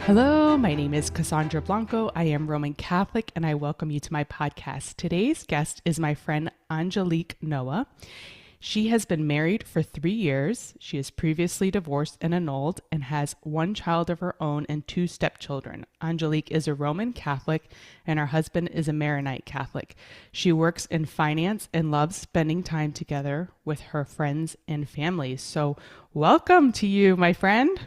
Hello, my name is Cassandra Blanco. I am Roman Catholic and I welcome you to my podcast. Today's guest is my friend Angelique Noah. She has been married for 3 years. She is previously divorced and annulled and has one child of her own and two stepchildren. Angelique is a Roman Catholic and her husband is a Maronite Catholic. She works in finance and loves spending time together with her friends and family. So, welcome to you, my friend.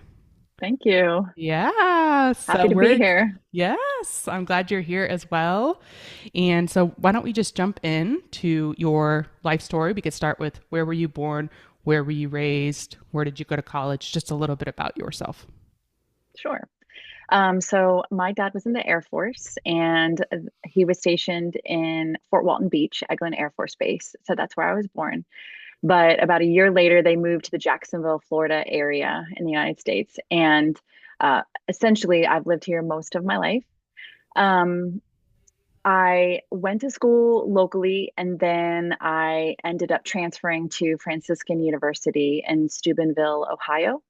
Thank you. Yeah, Happy so to be we're here. yes, I'm glad you're here as well. And so why don't we just jump in to your life story? We could start with where were you born, where were you raised, where did you go to college, just a little bit about yourself. Sure. So my dad was in the Air Force and he was stationed in Fort Walton Beach, Eglin Air Force Base. So that's where I was born. But about a year later, they moved to the Jacksonville, Florida area in the United States. And essentially, I've lived here most of my life. Um, I went to school locally and then I ended up transferring to Franciscan University in Steubenville, Ohio,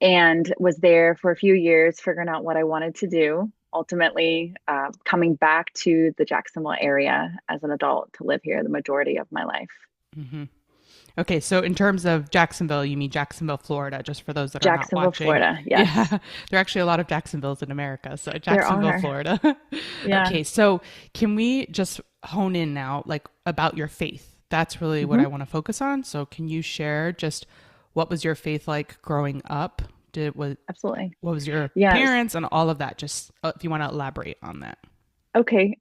and was there for a few years figuring out what I wanted to do. Ultimately, coming back to the Jacksonville area as an adult to live here the majority of my life. hmm Okay, so in terms of Jacksonville, you mean Jacksonville, Florida, just for those that are not Jacksonville, watching. Florida. Yeah, Yes, there are actually a lot of Jacksonvilles in America. So there Jacksonville, are. Florida. Yeah. Okay, so can we just hone in now, like about your faith? That's really what Hmm. I want to focus on. So can you share just what was your faith like growing up? Did Absolutely. what was your Yes. parents and all of that? Just if you want to elaborate on that. Okay.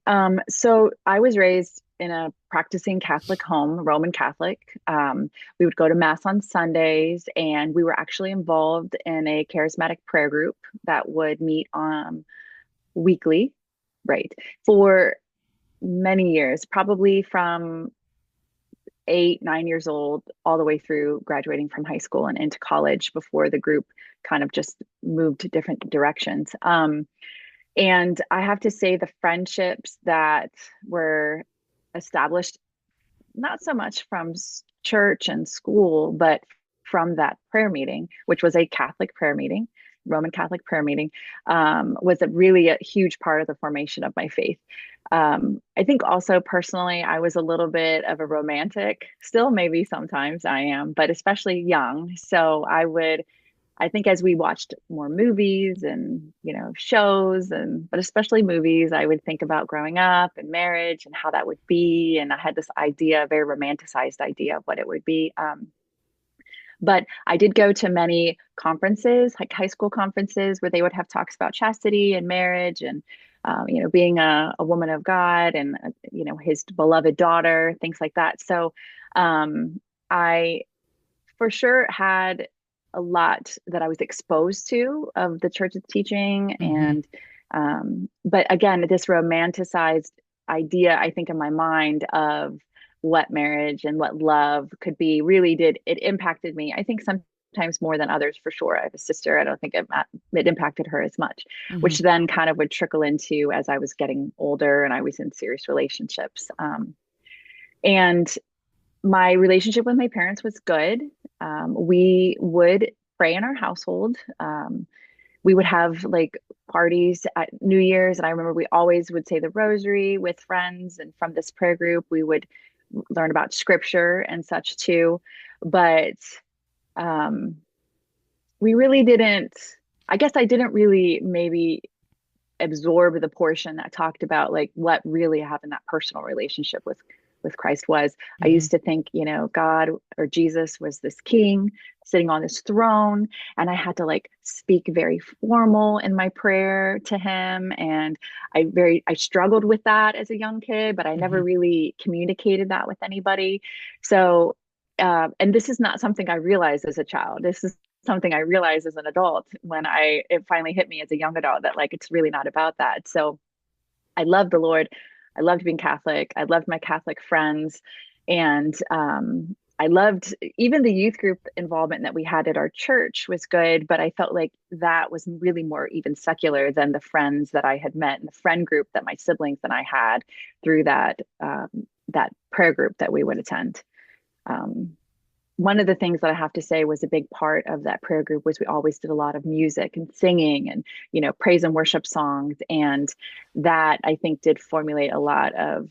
So I was raised in a practicing Catholic home, Roman Catholic. We would go to Mass on Sundays, and we were actually involved in a charismatic prayer group that would meet weekly, right, for many years, probably from 8, 9 years old, all the way through graduating from high school and into college before the group kind of just moved to different directions. And I have to say, the friendships that were established, not so much from church and school, but from that prayer meeting, which was a Catholic prayer meeting, Roman Catholic prayer meeting, was really a huge part of the formation of my faith. I think also personally, I was a little bit of a romantic, still maybe sometimes I am, but especially young. So I think as we watched more movies and, shows but especially movies, I would think about growing up and marriage and how that would be. And I had this idea, a very romanticized idea of what it would be. But I did go to many conferences, like high school conferences, where they would have talks about chastity and marriage and, being a woman of God and, his beloved daughter, things like that. So I for sure had a lot that I was exposed to of the church's teaching. Mm-hmm. But again, this romanticized idea, I think, in my mind of what marriage and what love could be really did it impacted me. I think sometimes more than others for sure. I have a sister. I don't think it impacted her as much, Mm-hmm. which then kind of would trickle into as I was getting older and I was in serious relationships. And my relationship with my parents was good. We would pray in our household. We would have like parties at New Year's, and I remember we always would say the rosary with friends. And from this prayer group, we would learn about scripture and such too. But um, we really didn't. I guess I didn't really maybe absorb the portion that talked about like what really having that personal relationship with Christ was. I Mm-hmm. used to think, God or Jesus was this king sitting on this throne, and I had to like speak very formal in my prayer to him. And I struggled with that as a young kid, but I Mm-hmm. never really communicated that with anybody. So and this is not something I realized as a child. This is something I realized as an adult when it finally hit me as a young adult that like it's really not about that. So I loved the Lord. I loved being Catholic. I loved my Catholic friends. And I loved even the youth group involvement that we had at our church was good, but I felt like that was really more even secular than the friends that I had met and the friend group that my siblings and I had through that prayer group that we would attend. Um, one of the things that I have to say was a big part of that prayer group was we always did a lot of music and singing and, praise and worship songs. And that I think did formulate a lot of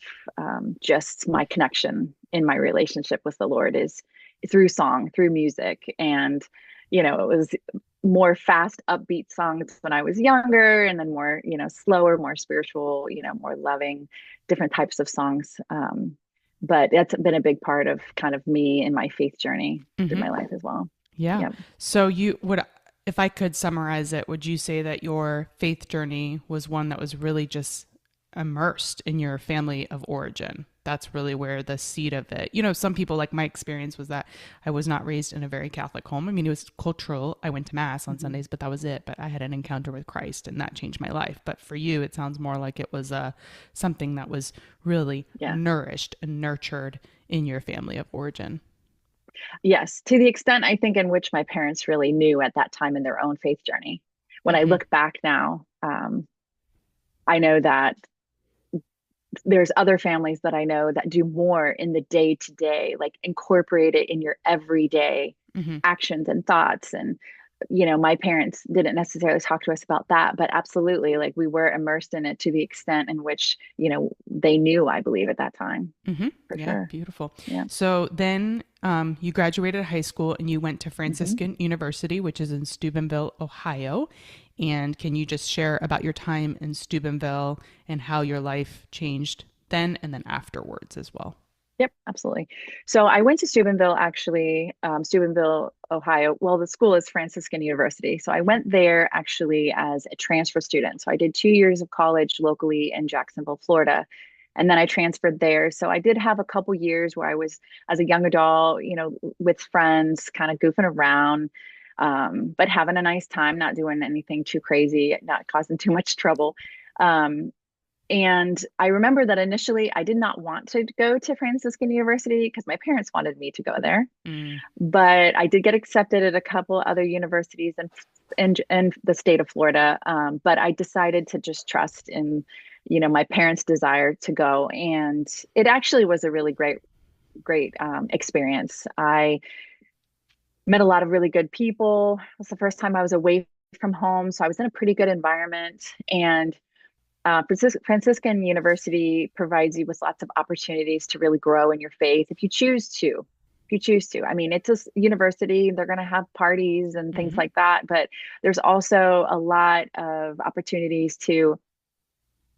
just my connection in my relationship with the Lord is through song, through music. And, it was more fast, upbeat songs when I was younger, and then more, slower, more spiritual, more loving, different types of songs. But that's been a big part of kind of me and my faith journey through Hmm. my life as well. Yeah. Yeah. So you would, if I could summarize it, would you say that your faith journey was one that was really just immersed in your family of origin? That's really where the seed of it. Some people, like my experience was that I was not raised in a very Catholic home. I mean, it was cultural. I went to mass on Hmm. Sundays, but that was it. But I had an encounter with Christ and that changed my life. But for you, it sounds more like it was something that was really Yeah. nourished and nurtured in your family of origin. Yes. To the extent I think in which my parents really knew at that time in their own faith journey. When I Hmm. look back now, I know that there's other families that I know that do more in the day to day, like incorporate it in your everyday Hmm. actions and thoughts. And, my parents didn't necessarily talk to us about that, but absolutely, like we were immersed in it to the extent in which, they knew, I believe, at that time, Hmm. for Yeah, sure. beautiful. Yeah. So then you graduated high school and you went to Hmm. Franciscan University, which is in Steubenville, Ohio. And can you just share about your time in Steubenville and how your life changed then and then afterwards as well? Yep, absolutely. So I went to Steubenville, actually, Steubenville, Ohio. Well, the school is Franciscan University. So I went there actually as a transfer student. So I did 2 years of college locally in Jacksonville, Florida. And then I transferred there. So I did have a couple years where I was, as a young adult, with friends, kind of goofing around, but having a nice time, not doing anything too crazy, not causing too much trouble. Um, and I remember that initially I did not want to go to Franciscan University because my parents wanted me to go there. Mm, But I did get accepted at a couple other universities in the state of Florida. But I decided to just trust in, my parents' desire to go. And it actually was a really great experience. I met a lot of really good people. It was the first time I was away from home. So I was in a pretty good environment. And Franciscan University provides you with lots of opportunities to really grow in your faith if you choose to. If you choose to. I mean, it's a university, they're going to have parties and things hmm. like that, but there's also a lot of opportunities to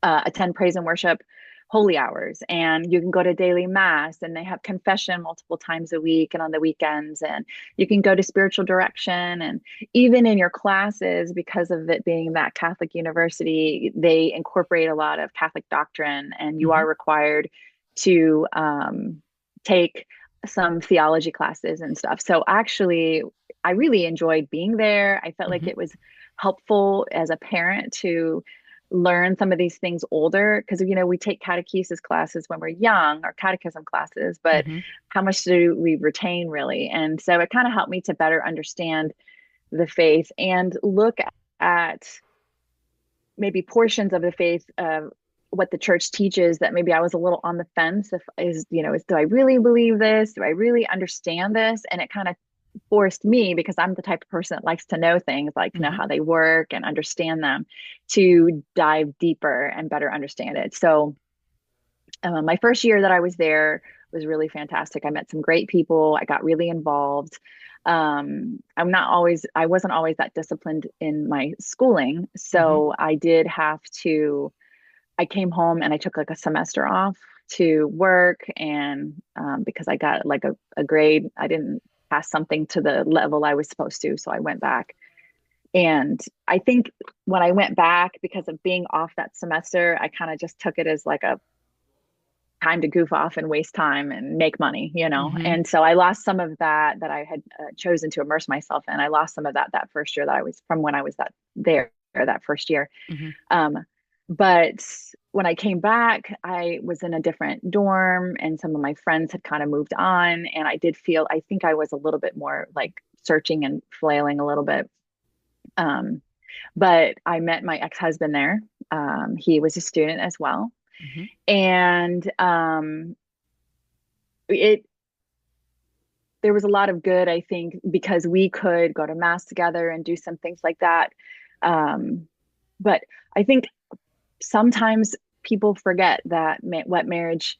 attend praise and worship holy hours, and you can go to daily mass, and they have confession multiple times a week and on the weekends, and you can go to spiritual direction. And even in your classes, because of it being that Catholic university, they incorporate a lot of Catholic doctrine, and you Hmm. are required to take some theology classes and stuff. So actually, I really enjoyed being there. I felt like Hmm. it was helpful as a parent to learn some of these things older, because we take catechesis classes when we're young, or catechism classes, but Hmm. how much do we retain really? And so it kind of helped me to better understand the faith and look at maybe portions of the faith of what the church teaches that maybe I was a little on the fence if is do I really believe this, do I really understand this? And it kind of forced me, because I'm the type of person that likes to know things, like know Hmm. how they work and understand them, to dive deeper and better understand it. So my first year that I was there was really fantastic. I met some great people. I got really involved. I wasn't always that disciplined in my schooling. Hmm. So I came home and I took like a semester off to work. And because I got like a grade, I didn't pass something to the level I was supposed to. So I went back. And I think when I went back, because of being off that semester, I kind of just took it as like a time to goof off and waste time and make money. Hmm. And so I lost some of that I had chosen to immerse myself in. I lost some of that first year that I was from when I was that first year. Hmm. Um, but when I came back, I was in a different dorm, and some of my friends had kind of moved on. And I think I was a little bit more like searching and flailing a little bit. Um, but I met my ex-husband there. He was a student as well. And it there was a lot of good, I think, because we could go to mass together and do some things like that. Um, but I think sometimes people forget that what marriage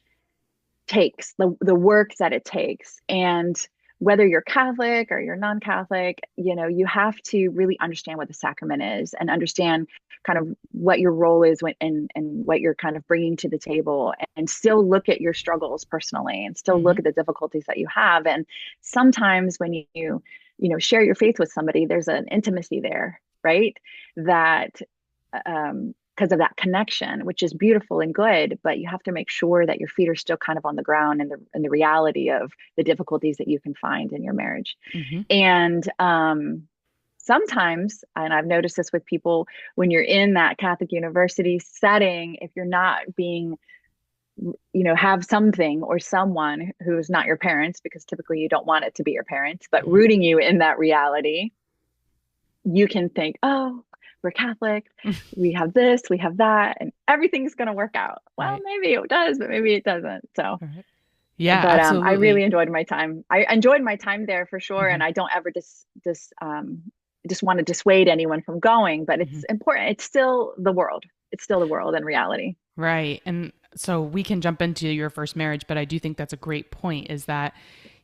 takes, the work that it takes. And whether you're Catholic or you're non-Catholic, you have to really understand what the sacrament is and understand kind of what your role is and what you're kind of bringing to the table, and still look at your struggles personally and still Mm-hmm. look at the difficulties that you have. And sometimes when share your faith with somebody, there's an intimacy there, right? That because of that connection, which is beautiful and good, but you have to make sure that your feet are still kind of on the ground, and the reality of the difficulties that you can find in your marriage. Mm-hmm. And sometimes, and I've noticed this with people, when you're in that Catholic university setting, if you're not being, have something or someone who's not your parents, because typically you don't want it to be your parents, but Mm-hmm. rooting you in that reality, you can think, oh, we're Catholic, we have this, we have that, and everything's going to work out. Well, Right. maybe it does, but maybe it doesn't. So, All right. Yeah, but I really absolutely. enjoyed my time. I enjoyed my time there for sure, Mm-hmm. and I don't ever just want to dissuade anyone from going. But Mm-hmm. it's important. It's still the world. It's still the world and reality. Right. And so we can jump into your first marriage, but I do think that's a great point, is that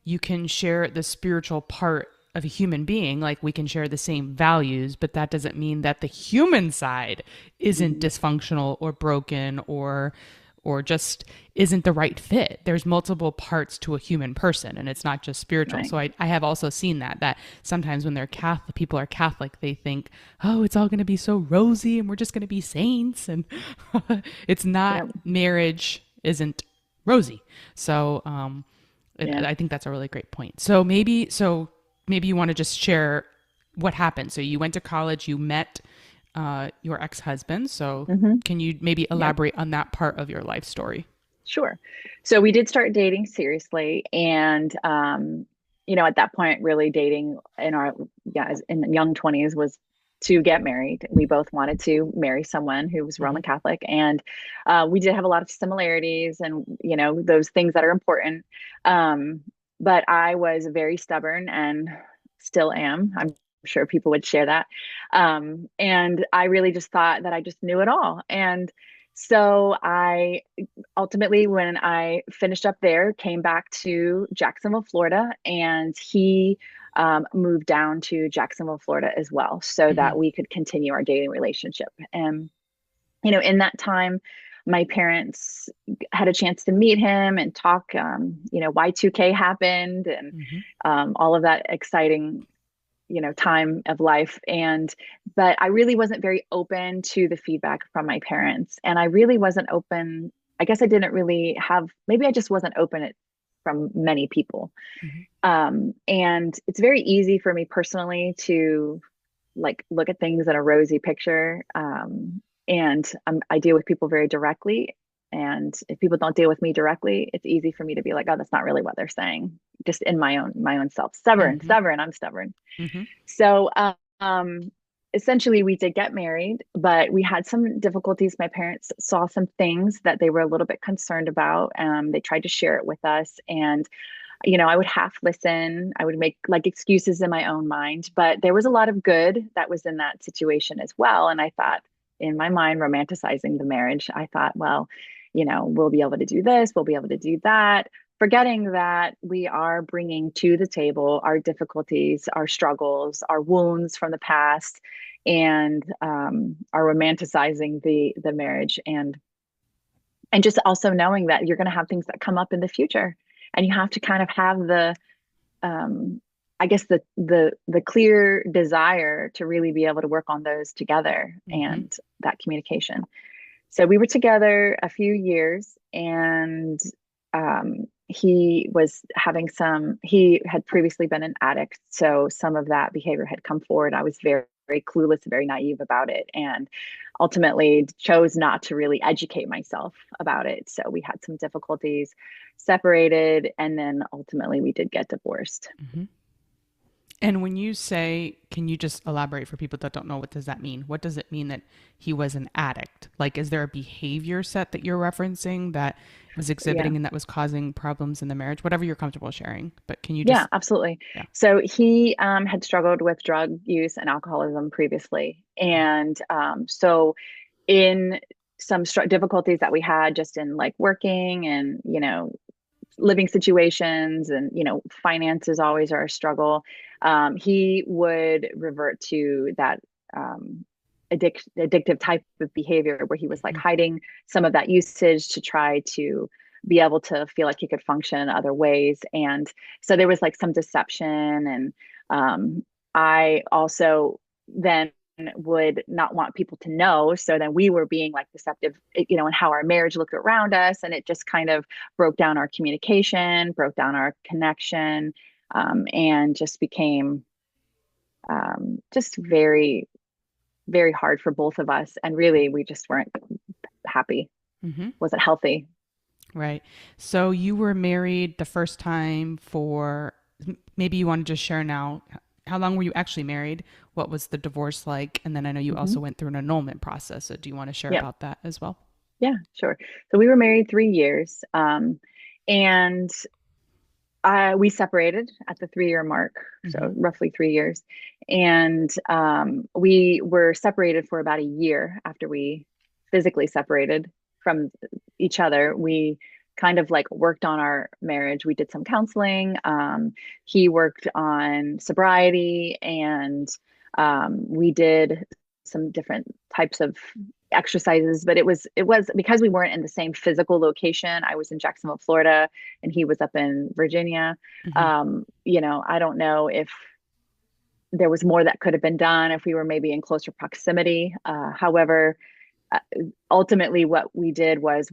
you can share the spiritual part of a human being. Like, we can share the same values, but that doesn't mean that the human side isn't Mhm. dysfunctional or broken or just isn't the right fit. There's multiple parts to a human person, and it's not just spiritual. Right. So I have also seen that sometimes when they're Catholic, people are Catholic, they think, oh, it's all going to be so rosy and we're just going to be saints. And it's not. Yeah. Marriage isn't rosy. So Yeah. I think that's a really great point. So maybe you want to just share what happened. So you went to college, you met your ex-husband. So Hmm. can you maybe Yep. elaborate on that part of your life story? Sure. So we did start dating seriously, and at that point, really dating in our in the young 20s was to get married. We both wanted to marry someone who was Hmm. Roman Catholic, and we did have a lot of similarities, and those things that are important. Um, but I was very stubborn and still am. I'm sure people would share that. And I really just thought that I just knew it all, and so I ultimately, when I finished up there, came back to Jacksonville, Florida, and he moved down to Jacksonville, Florida as well, so Hmm. that we could continue our dating relationship. And, in that time, my parents had a chance to meet him and talk. Y2K happened, and Hmm. all of that exciting time of life. And but I really wasn't very open to the feedback from my parents, and I really wasn't open. I guess I didn't really have, maybe I just wasn't open it from many people. Hmm. And it's very easy for me personally to like look at things in a rosy picture. And I deal with people very directly. And if people don't deal with me directly, it's easy for me to be like, oh, that's not really what they're saying. Just in my own self, Hmm. stubborn. I'm stubborn. Hmm. So essentially, we did get married, but we had some difficulties. My parents saw some things that they were a little bit concerned about. They tried to share it with us, and I would half listen. I would make like excuses in my own mind, but there was a lot of good that was in that situation as well. And I thought, in my mind, romanticizing the marriage, I thought, well, we'll be able to do this, we'll be able to do that, forgetting that we are bringing to the table our difficulties, our struggles, our wounds from the past, and are romanticizing the marriage, and just also knowing that you're going to have things that come up in the future, and you have to kind of have the um, I guess the clear desire to really be able to work on those together, Hmm. and that communication. So we were together a few years, and he had previously been an addict. So some of that behavior had come forward. I was very, very clueless, very naive about it, and ultimately chose not to really educate myself about it. So we had some difficulties, separated, and then ultimately we did get divorced. Hmm. And when you say, can you just elaborate for people that don't know, what does that mean? What does it mean that he was an addict? Like, is there a behavior set that you're referencing that was Yeah. exhibiting and that was causing problems in the marriage? Whatever you're comfortable sharing. But can you Yeah, just, absolutely. yeah. So he had struggled with drug use and alcoholism previously. And so in some difficulties that we had just in like working and, living situations and, finances always are a struggle, he would revert to that addictive type of behavior where he was like Mhm. hiding some of that usage to try to be able to feel like he could function in other ways. And so there was like some deception. And I also then would not want people to know. So then we were being like deceptive, and how our marriage looked around us. And it just kind of broke down our communication, broke down our connection, and just became just very, very hard for both of us. And really, we just weren't happy. Mhm. Wasn't healthy. Right. So you were married the first time for, maybe you want to just share now, how long were you actually married? What was the divorce like? And then I know you Hmm. also went through an annulment process. So do you want to share Yeah, about that as well? yeah, sure. So we were married 3 years, and we separated at the 3 year mark, Mm-hmm. so roughly 3 years. And we were separated for about a year after we physically separated from each other. We kind of like worked on our marriage. We did some counseling. He worked on sobriety, and we did some different types of exercises, but it was because we weren't in the same physical location. I was in Jacksonville, Florida, and he was up in Virginia. Mm-hmm. I don't know if there was more that could have been done if we were maybe in closer proximity. However, uh, ultimately, what we did was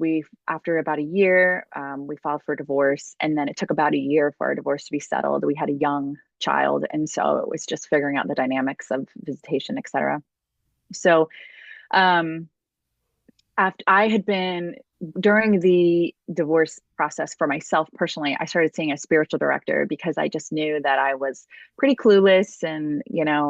after about a year, we filed for divorce, and then it took about a year for our divorce to be settled. We had a young child, and so it was just figuring out the dynamics of visitation, et cetera. So, um, after I had been during the divorce process for myself personally, I started seeing a spiritual director because I just knew that I was pretty clueless, and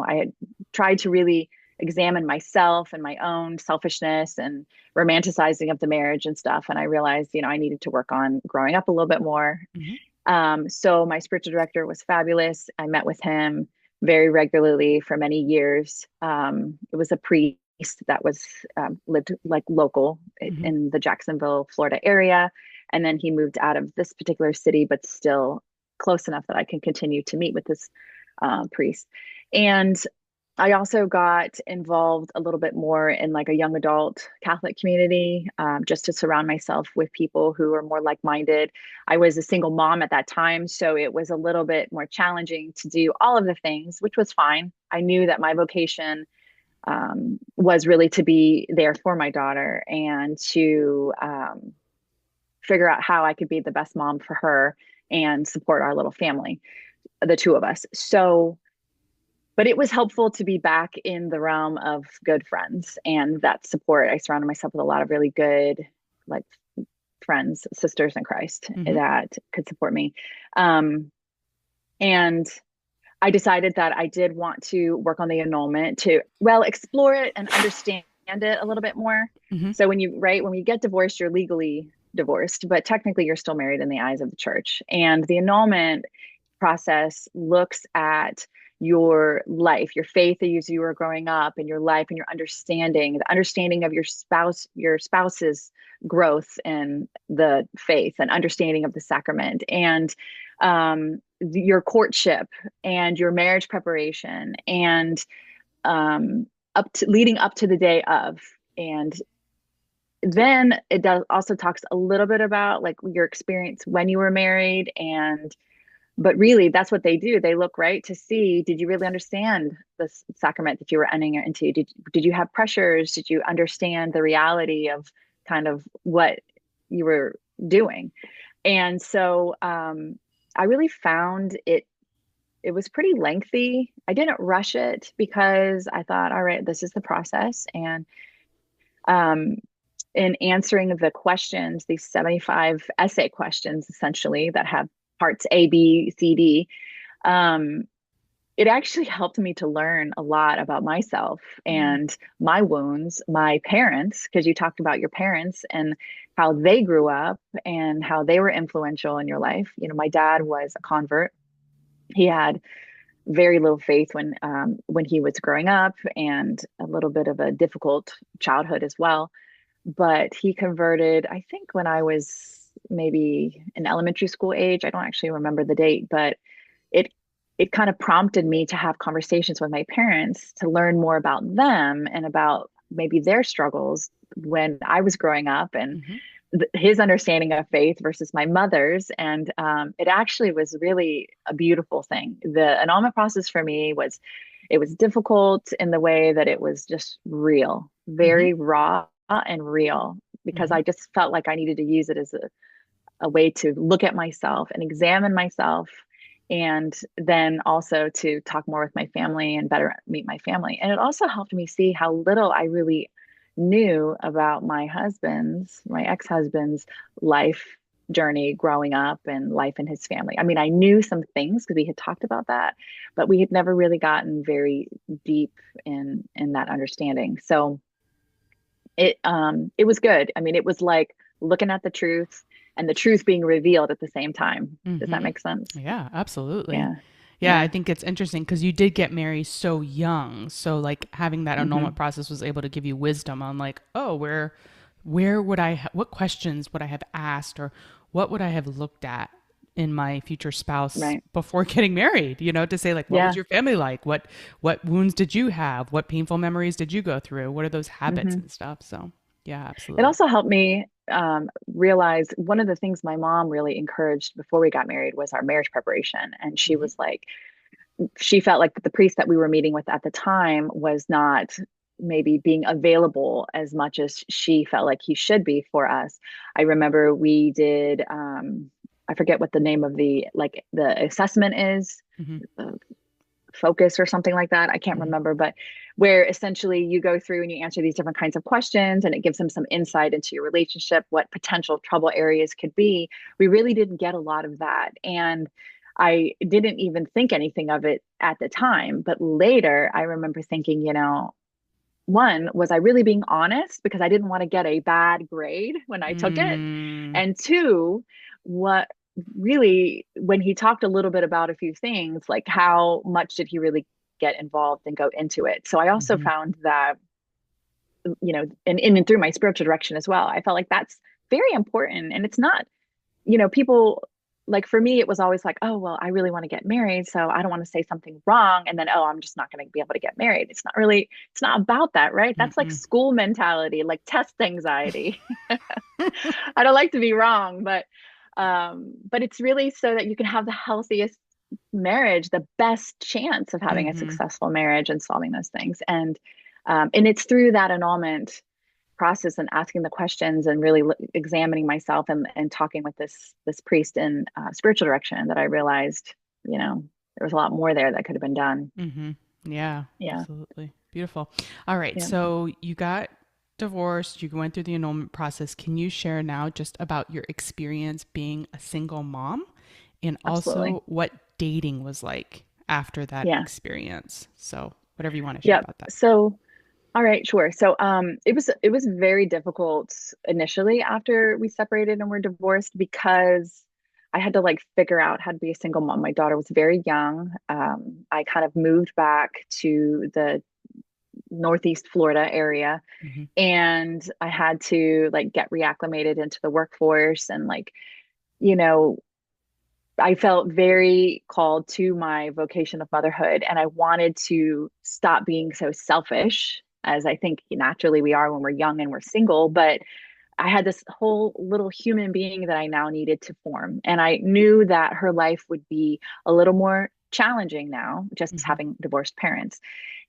I had tried to really examine myself and my own selfishness and romanticizing of the marriage and stuff. And I realized, I needed to work on growing up a little bit more. Mm-hmm. So my spiritual director was fabulous. I met with him very regularly for many years. It was a priest that was lived like local Mm-hmm. in the Jacksonville, Florida area, and then he moved out of this particular city, but still close enough that I can continue to meet with this priest. And I also got involved a little bit more in like a young adult Catholic community, just to surround myself with people who are more like-minded. I was a single mom at that time, so it was a little bit more challenging to do all of the things, which was fine. I knew that my vocation was really to be there for my daughter and to figure out how I could be the best mom for her and support our little family, the two of us. So but it was helpful to be back in the realm of good friends and that support. I surrounded myself with a lot of really good, like, friends, sisters in Christ Mm-hmm. that could support me. Um, and I decided that I did want to work on the annulment to, well, explore it and understand it a little bit more. Mm-hmm. So when you get divorced, you're legally divorced, but technically you're still married in the eyes of the church. And the annulment process looks at your life, your faith as you were growing up, and your life and your understanding, the understanding of your spouse's growth in the faith and understanding of the sacrament, and your courtship and your marriage preparation, and up to leading up to the day of. And then it does also talks a little bit about like your experience when you were married, and but really that's what they do. They look right to see, did you really understand the sacrament that you were entering into? Did you have pressures? Did you understand the reality of kind of what you were doing? And so I really found it was pretty lengthy. I didn't rush it because I thought, all right, this is the process. And um, in answering the questions, these 75 essay questions essentially that have parts A, B, C, D, um, it actually helped me to learn a lot about myself Mm, and my wounds, my parents, because you talked about your parents and how they grew up and how they were influential in your life. My dad was a convert. He had very little faith when he was growing up, and a little bit of a difficult childhood as well. But he converted, I think, when I was maybe in elementary school age. I don't actually remember the date, but it it kind of prompted me to have conversations with my parents to learn more about them and about maybe their struggles when I was growing up, and hmm his understanding of faith versus my mother's. And it actually was really a beautiful thing. The annulment process for me was, it was difficult in the way that it was just real, hmm very raw and real, because hmm I just felt like I needed to use it as a way to look at myself and examine myself, and then also to talk more with my family and better meet my family. And it also helped me see how little I really knew about my ex-husband's life journey growing up and life in his family. I mean, I knew some things because we had talked about that, but we had never really gotten very deep in that understanding. So it was good. I mean, it was like looking at the truth and the truth being revealed at the same time. Does that hmm make sense? Yeah, absolutely. Yeah. Yeah, I Yeah. think it's interesting because you did get married so young. So like having that annulment Hmm. process was able to give you wisdom on like, oh, where would what questions would I have asked or what would I have looked at in my future spouse Right. before getting married, to say like what was Yeah. your family like? What wounds did you have? What painful memories did you go through? What are those habits Hmm. and stuff? So, yeah, It absolutely. also helped me realize one of the things my mom really encouraged before we got married was our marriage preparation. And she Mhm. was like, she felt like the priest that we were meeting with at the time was not maybe being available as much as she felt like he should be for us. I remember we did, I forget what the name of the assessment is, Mhm. uh, focus or something like that. I can't Mhm. remember, but where essentially you go through and you answer these different kinds of questions, and it gives them some insight into your relationship, what potential trouble areas could be. We really didn't get a lot of that. And I didn't even think anything of it at the time. But later, I remember thinking, one, was I really being honest because I didn't want to get a bad grade when I took it? Mm. And two, what really, when he talked a little bit about a few things, like how much did he really get involved and go into it? So I also Mhm. found that, and through my spiritual direction as well, I felt like that's very important. And it's not, people, like for me, it was always like, oh, well, I really want to get married. So I don't want to say something wrong. And then, oh, I'm just not going to be able to get married. It's not about that, right? That's like Mm-mm. school mentality, like test anxiety. I don't like to be wrong, but it's really so that you can have the healthiest marriage, the best chance of having a Mhm. successful marriage and solving those things. And it's through that annulment process and asking the questions and really examining myself and talking with this priest in spiritual direction that I realized, there was a lot more there that could have been done. Mhm. Yeah, Yeah. absolutely. Beautiful. All right. Yeah. So you got divorced, you went through the annulment process. Can you share now just about your experience being a single mom and Absolutely. also what dating was like after that Yeah. experience? So, whatever you want to share Yeah. about that. So, all right, sure. So, it was very difficult initially after we separated and were divorced because I had to like figure out how to be a single mom. My daughter was very young. I kind of moved back to the Northeast Florida area, Mhm. and I had to like get reacclimated into the workforce, and like, you know, I felt very called to my vocation of motherhood, and I wanted to stop being so selfish, as I think naturally we are when we're young and we're single. But I had this whole little human being that I now needed to form. And I knew that her life would be a little more challenging now, just Mhm. having divorced parents.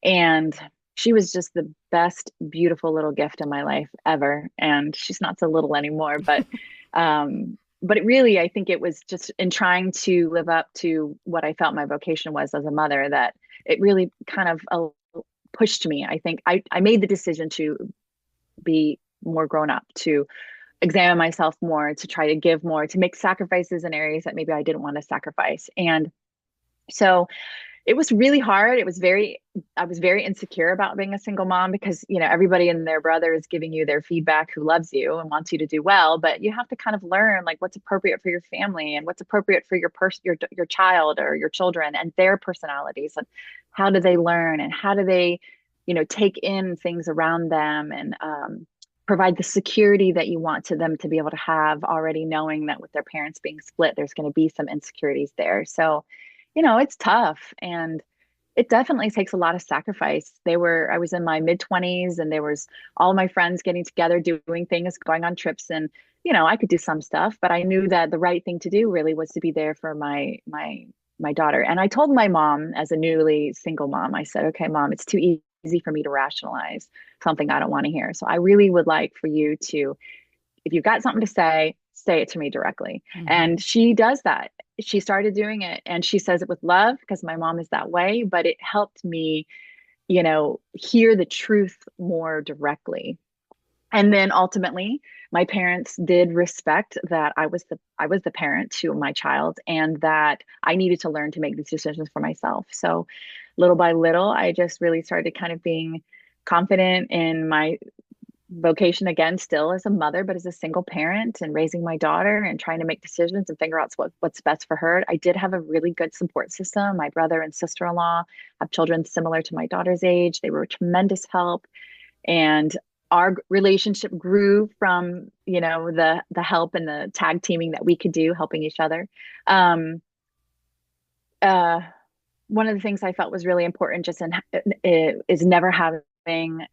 And she was just the best, beautiful little gift in my life ever. And she's not so little anymore, but it really, I think it was just in trying to live up to what I felt my vocation was as a mother that it really kind of pushed me. I think I made the decision to be more grown up, to examine myself more, to try to give more, to make sacrifices in areas that maybe I didn't want to sacrifice. And so It was really hard. I was very insecure about being a single mom because, everybody and their brother is giving you their feedback who loves you and wants you to do well, but you have to kind of learn like what's appropriate for your family and what's appropriate for your child or your children and their personalities, and how do they learn and how do they, take in things around them, and provide the security that you want to them to be able to have, already knowing that with their parents being split, there's going to be some insecurities there. So, it's tough, and it definitely takes a lot of sacrifice. I was in my mid 20s, and there was all my friends getting together, doing things, going on trips. And, I could do some stuff, but I knew that the right thing to do really was to be there for my daughter. And I told my mom, as a newly single mom, I said, okay, mom, it's too easy for me to rationalize something I don't want to hear. So I really would like for you to, if you've got something to say it to me directly. Mm-hmm. And she does that. She started doing it, and she says it with love because my mom is that way, but it helped me, hear the truth more directly. And then ultimately, my parents did respect that I was the parent to my child, and that I needed to learn to make these decisions for myself. So little by little, I just really started kind of being confident in my vocation again, still as a mother, but as a single parent and raising my daughter and trying to make decisions and figure out what's best for her. I did have a really good support system. My brother and sister-in-law have children similar to my daughter's age. They were a tremendous help. And our relationship grew from, the help and the tag teaming that we could do, helping each other. Um, uh, One of the things I felt was really important just is never having,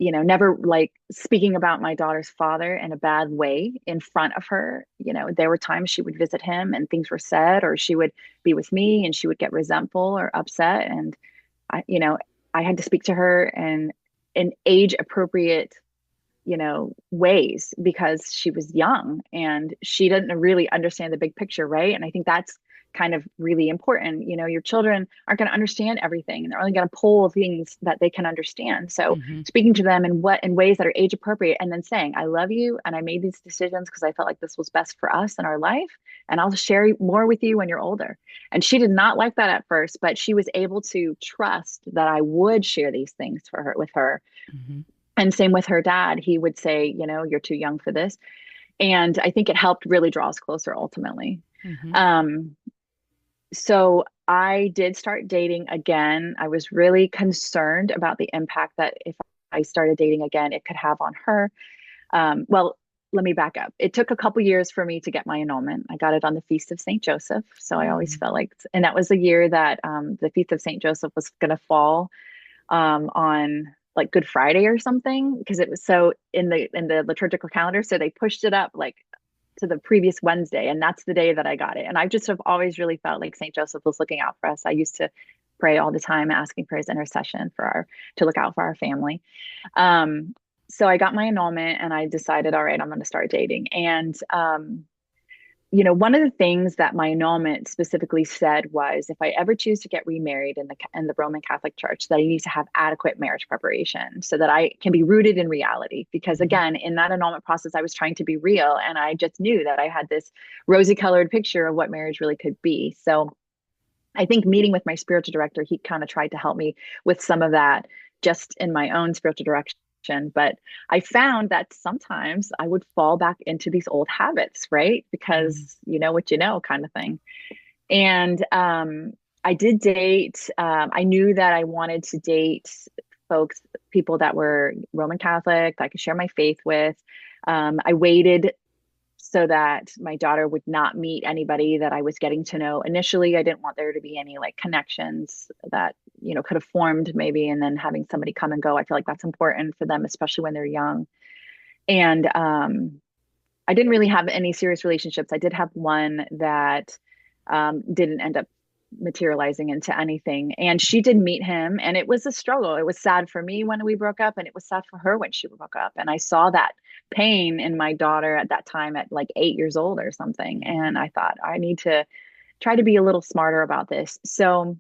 never like speaking about my daughter's father in a bad way in front of her. There were times she would visit him and things were said, or she would be with me and she would get resentful or upset. And I had to speak to her in age appropriate, ways, because she was young and she didn't really understand the big picture, right? And I think that's kind of really important. Your children aren't going to understand everything, and they're only going to pull things that they can understand. So Mm-hmm. speaking to them in ways that are age appropriate, and then saying, I love you and I made these decisions because I felt like this was best for us in our life, and I'll share more with you when you're older. And she did not like that at first, but she was able to trust that I would share these things with her. Mm-hmm. And same with her dad. He would say, you're too young for this. And I think it helped really draw us closer ultimately. Mm-hmm. Um, so I did start dating again. I was really concerned about the impact that if I started dating again, it could have on her. Well, let me back up. It took a couple years for me to get my annulment. I got it on the Feast of St. Joseph. So I always Mm-hmm. felt like, and that was the year that the Feast of St. Joseph was going to fall on like Good Friday or something, because it was so in the liturgical calendar. So they pushed it up like to the previous Wednesday, and that's the day that I got it. And I just have always really felt like St. Joseph was looking out for us. I used to pray all the time, asking for his intercession to look out for our family. So I got my annulment and I decided, all right, I'm going to start dating. And one of the things that my annulment specifically said was, if I ever choose to get remarried in the Roman Catholic Church, that I need to have adequate marriage preparation so that I can be rooted in reality. Because Mm-hmm. again, in that annulment process, I was trying to be real, and I just knew that I had this rosy-colored picture of what marriage really could be. So I think meeting with my spiritual director, he kind of tried to help me with some of that just in my own spiritual direction. But I found that sometimes I would fall back into these old habits, right? Mm-hmm. Because you know what you know, kind of thing. And I did date. I knew that I wanted to date people that were Roman Catholic, that I could share my faith with. I waited so that my daughter would not meet anybody that I was getting to know initially. I didn't want there to be any like connections that, could have formed maybe, and then having somebody come and go. I feel like that's important for them, especially when they're young. And I didn't really have any serious relationships. I did have one that didn't end up materializing into anything. And she did meet him, and it was a struggle. It was sad for me when we broke up, and it was sad for her when she broke up. And I saw that pain in my daughter at that time at like 8 years old or something. Mm-hmm. And I thought, I need to try to be a little smarter about this. So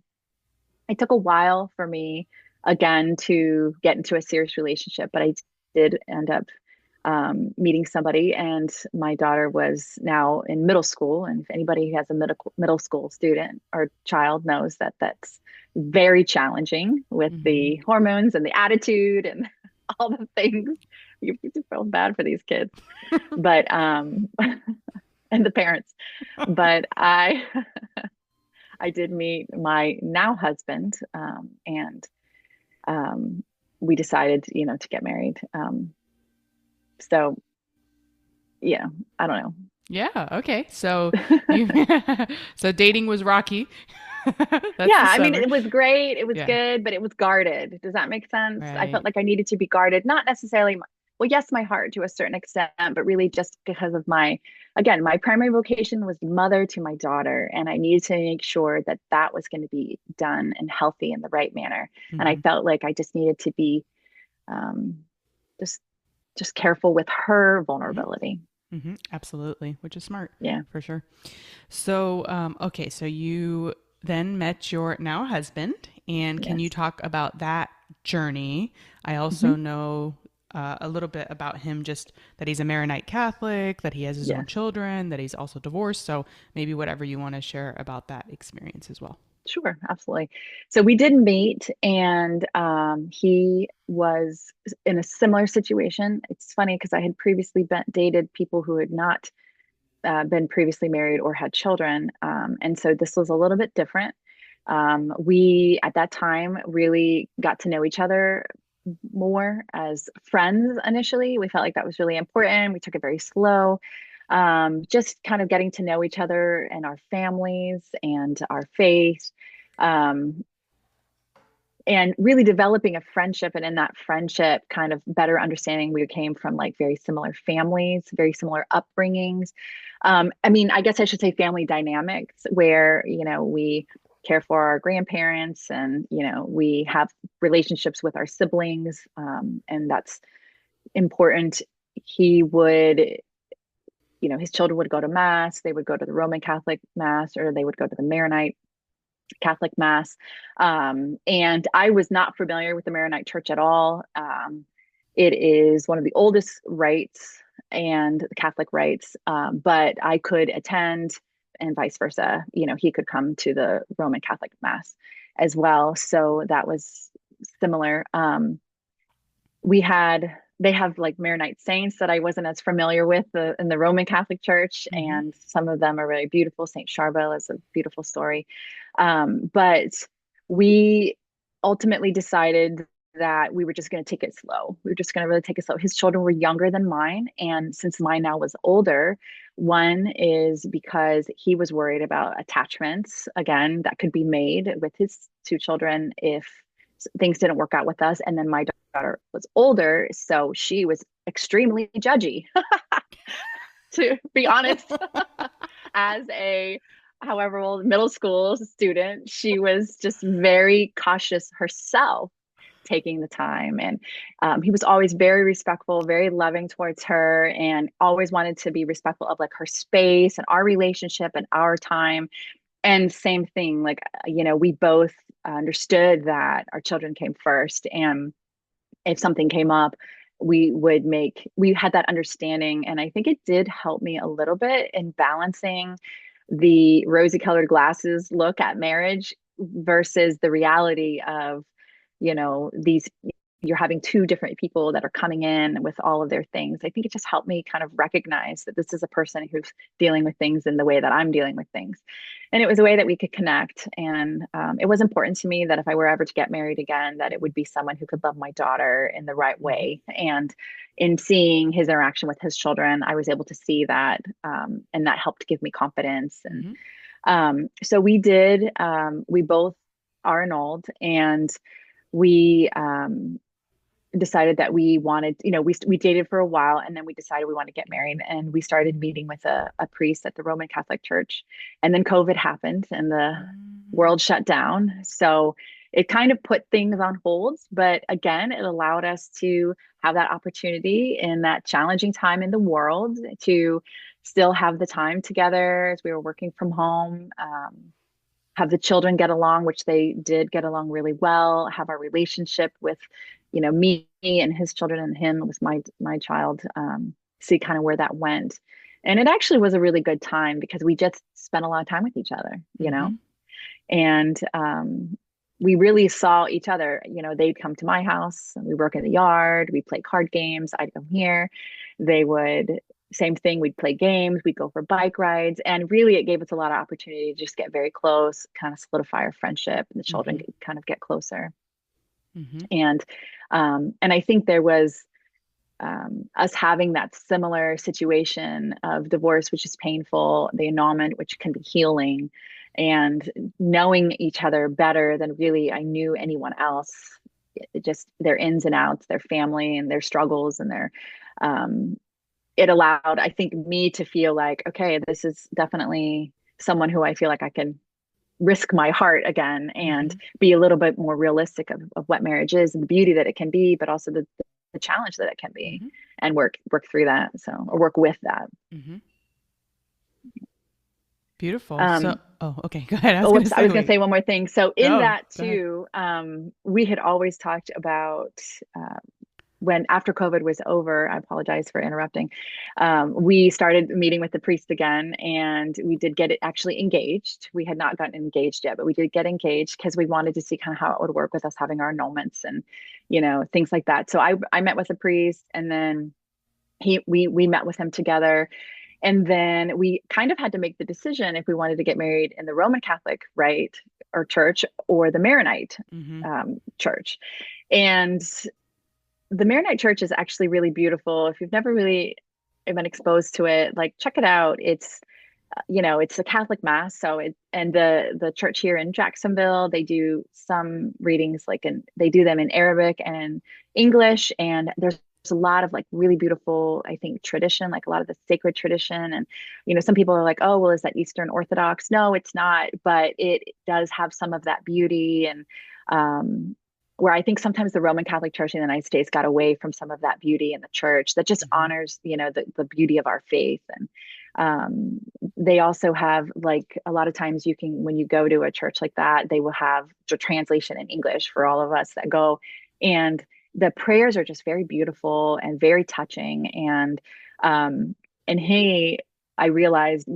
it took a while for me again to get into a serious relationship, but I did end up meeting somebody, and my daughter was now in middle school. And if anybody who has a middle school student or child knows that that's very challenging with Hmm. the hormones and the attitude and all the things. You feel bad for these kids, but and the parents. But I did meet my now husband, and um, we decided, to get married. So yeah, I don't know. Yeah, okay. So you so dating was rocky. That's Yeah, the I mean, summary. it was great. It was Yeah. good, but it was guarded. Does that make sense? I felt Right. like I needed to be guarded, not necessarily well, yes, my heart to a certain extent, but really just because of again, my primary vocation was mother to my daughter, and I needed to make sure that that was going to be done and healthy in the right manner. And I Hmm. felt like I just needed to be um, just just careful with her Hmm. vulnerability. Hmm. Absolutely, which is smart Yeah. for sure. So, okay, so you then met your now husband, and can you Yes. talk about that journey? I also Hmm. know a little bit about him, just that he's a Maronite Catholic, that he has his own Yes. children, that he's also divorced. So maybe whatever you want to share about that experience as well. Sure, absolutely. So we did meet, and he was in a similar situation. It's funny because I had previously dated people who had not been previously married or had children, and so this was a little bit different. We, at that time, really got to know each other more as friends initially. We felt like that was really important. We took it very slow, just kind of getting to know each other and our families and our faith. Um, and really developing a friendship, and in that friendship kind of better understanding we came from like very similar families, very similar upbringings. I mean, I guess I should say family dynamics where, we care for our grandparents, and we have relationships with our siblings, and that's important. He would, his children would go to mass, they would go to the Roman Catholic mass, or they would go to the Maronite Catholic Mass. And I was not familiar with the Maronite Church at all. It is one of the oldest rites and Catholic rites, but I could attend and vice versa. He could come to the Roman Catholic Mass as well. So that was similar. They have like Maronite saints that I wasn't as familiar with in the Roman Catholic Church, Hmm. and some of them are really beautiful. Saint Charbel is a beautiful story, but we ultimately decided that we were just going to take it slow. We were just going to really take it slow. His children were younger than mine, and since mine now was older, one is because he was worried about attachments again that could be made with his two children if things didn't work out with us. And then my daughter was older, so she was extremely judgy, to be honest. As a however old middle school student, she was just very cautious herself, taking the time. And he was always very respectful, very loving towards her, and always wanted to be respectful of like her space and our relationship and our time. And same thing, like, we both understood that our children came first. And if something came up, we had that understanding. And I think it did help me a little bit in balancing the rosy colored glasses look at marriage versus the reality of, these, you're having two different people that are coming in with all of their things. I think it just helped me kind of recognize that this is a person who's dealing with things in the way that I'm dealing with things. And it was a way that we could connect. And it was important to me that if I were ever to get married again, that it would be someone who could love my daughter in the right Hmm. way. And in seeing his interaction with his children, I was able to see that. And that helped give me confidence. And Hmm. so we both are annulled, and we decided that we wanted, we dated for a while, and then we decided we wanted to get married, and we started meeting with a priest at the Roman Catholic Church. And then COVID happened and the Hmm. world shut down. So it kind of put things on hold, but again, it allowed us to have that opportunity in that challenging time in the world to still have the time together as we were working from home. Have the children get along, which they did get along really well, have our relationship with me and his children and him was my child, see kind of where that went. And it actually was a really good time because we just spent a lot of time with each other, Mm-hmm. and we really saw each other. They'd come to my house and we work in the yard, we play card games, I'd come here, they would, same thing, we'd play games, we'd go for bike rides, and really it gave us a lot of opportunity to just get very close, kind of solidify our friendship, and the children Mm-hmm. could kind of get closer. Mm-hmm. And I think there was, us having that similar situation of divorce, which is painful, the annulment, which can be healing, and knowing each other better than really I knew anyone else. Just their ins and outs, their family and their struggles and their, um, it allowed, I think, me to feel like, okay, this is definitely someone who I feel like I can risk my heart again and Mm-hmm. be a little bit more realistic of what marriage is and the beauty that it can be, but also the challenge that it can be, Mm-hmm. and work through that. So, or work with that. Mm-hmm. Beautiful. So, Um, oh, okay. Go ahead. I was oh, going to whoops, I say, was going to wait. say one more thing. So in No, that go ahead. too, we had always talked about, uh, when after COVID was over, I apologize for interrupting. We started meeting with the priest again, and we did get it actually engaged. We had not gotten engaged yet, but we did get engaged because we wanted to see kind of how it would work with us having our annulments and, things like that. So I met with the priest, and then we met with him together. And then we kind of had to make the decision if we wanted to get married in the Roman Catholic rite or church, or the Maronite, Mm-hmm. church. And the Maronite Church is actually really beautiful. If you've never really been exposed to it, like, check it out. It's a Catholic mass. So and the church here in Jacksonville, they do some readings, they do them in Arabic and English. And there's a lot of like really beautiful, I think, tradition, like a lot of the sacred tradition. And, some people are like, oh, well, is that Eastern Orthodox? No, it's not, but it does have some of that beauty. And, where I think sometimes the Roman Catholic Church in the United States got away from some of that beauty in the church that just Mm-hmm. honors, the beauty of our faith. And, they also have, like, a lot of times when you go to a church like that, they will have the translation in English for all of us that go. And the prayers are just very beautiful and very touching. Um, and I realized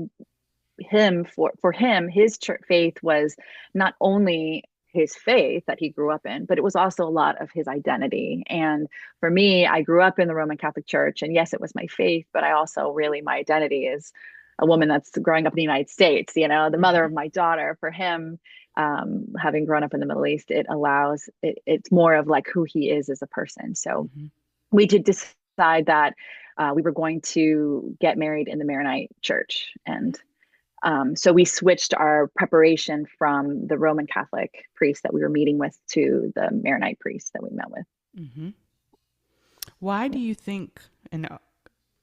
for him, his church faith was not only his faith that he grew up in, but it was also a lot of his identity. And for me, I grew up in the Roman Catholic Church, and yes, it was my faith, but I also really, my identity is a woman that's growing up in the United States, the mother Mm-hmm. of my daughter. For him, having grown up in the Middle East, it's more of like who he is as a person. So Mm-hmm. we did decide that, we were going to get married in the Maronite Church. And so we switched our preparation from the Roman Catholic priest that we were meeting with to the Maronite priest that we met with. Mm-hmm. Why do you think, and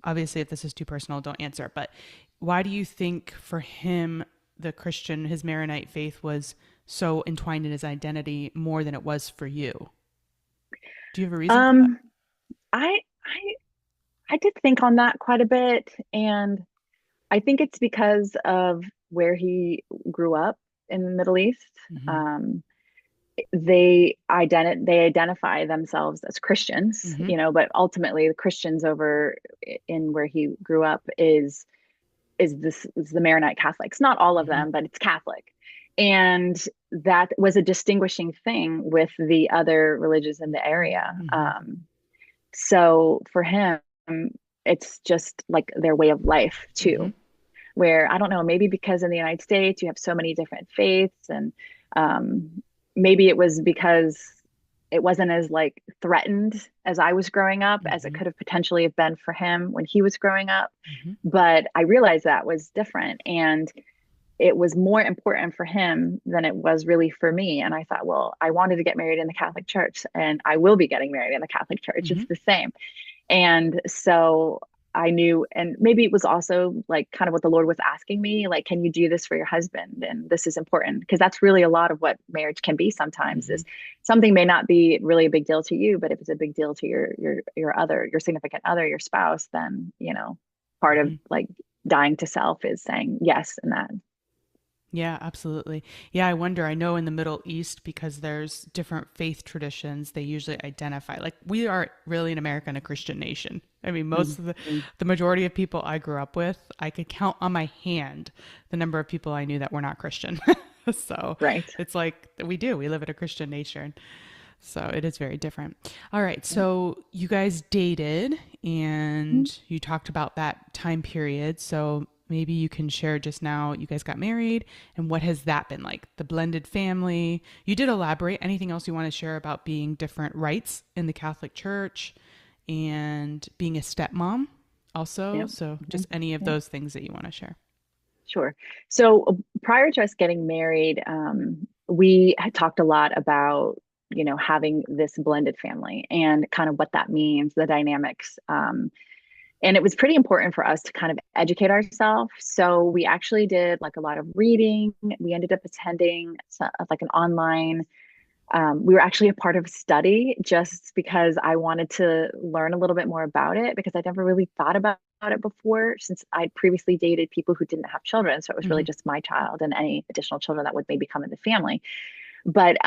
obviously if this is too personal, don't answer, but why do you think for him, the Christian, his Maronite faith was so entwined in his identity more than it was for you? Do you have a reason for that? Um, I I I did think on that quite a bit, and I think it's because of where he grew up in the Middle East. Mm-hmm. Um, they identify themselves as Christians, Mm-hmm. but ultimately the Christians over in where he grew up is the Maronite Catholics. Not all of Mm-hmm. them, but it's Catholic. And that was a distinguishing thing with the other religions in the area. Mm-hmm. So for him, it's just like their way of life Mm-hmm. too, where I don't know, maybe because in the United States you have so many different faiths, and, maybe it was because it wasn't as like threatened as I was growing up as it Mm-hmm. could have potentially have been for him when he was growing up. Mm-hmm. But I realized that was different, and it was more important for him than it was really for me. And I thought, well, I wanted to get married in the Catholic Church, and I will be getting married in the Catholic Church. Mm-hmm. It's the same. And so I knew, and maybe it was also like kind of what the Lord was asking me, like, can you do this for your husband? And this is important because that's really a lot of what marriage can be sometimes, Mm-hmm. is something may not be really a big deal to you, but if it's a big deal to your significant other, your spouse, then, part of Mm-hmm. like dying to self is saying yes in that. Yeah, absolutely. Yeah, I wonder. I know in the Middle East, because there's different faith traditions, they usually identify. Like we are really in America a Christian nation. I mean, most of Mhm. the majority of people I grew up with, I could count on my hand the number of people I knew that were not Christian. So Right. it's like we live in a Christian nation. So it is very different. All right. Yeah. So you guys dated Mhm. and you talked about that time period. So maybe you can share just now, you guys got married and what has that been like? The blended family. You did elaborate. Anything else you want to share about being different rites in the Catholic Church and being a stepmom also? Yep. So Mhm. just any of Yep. those things that you want to share. Sure. So prior to us getting married, we had talked a lot about, having this blended family and kind of what that means, the dynamics. And it was pretty important for us to kind of educate ourselves. So we actually did like a lot of reading. We ended up attending like an online, we were actually a part of a study just because I wanted to learn a little bit more about it because I never really thought about it before since I'd previously dated people who didn't have children. So it was really Mm-hmm. just my child and any additional children that would maybe come in the family. But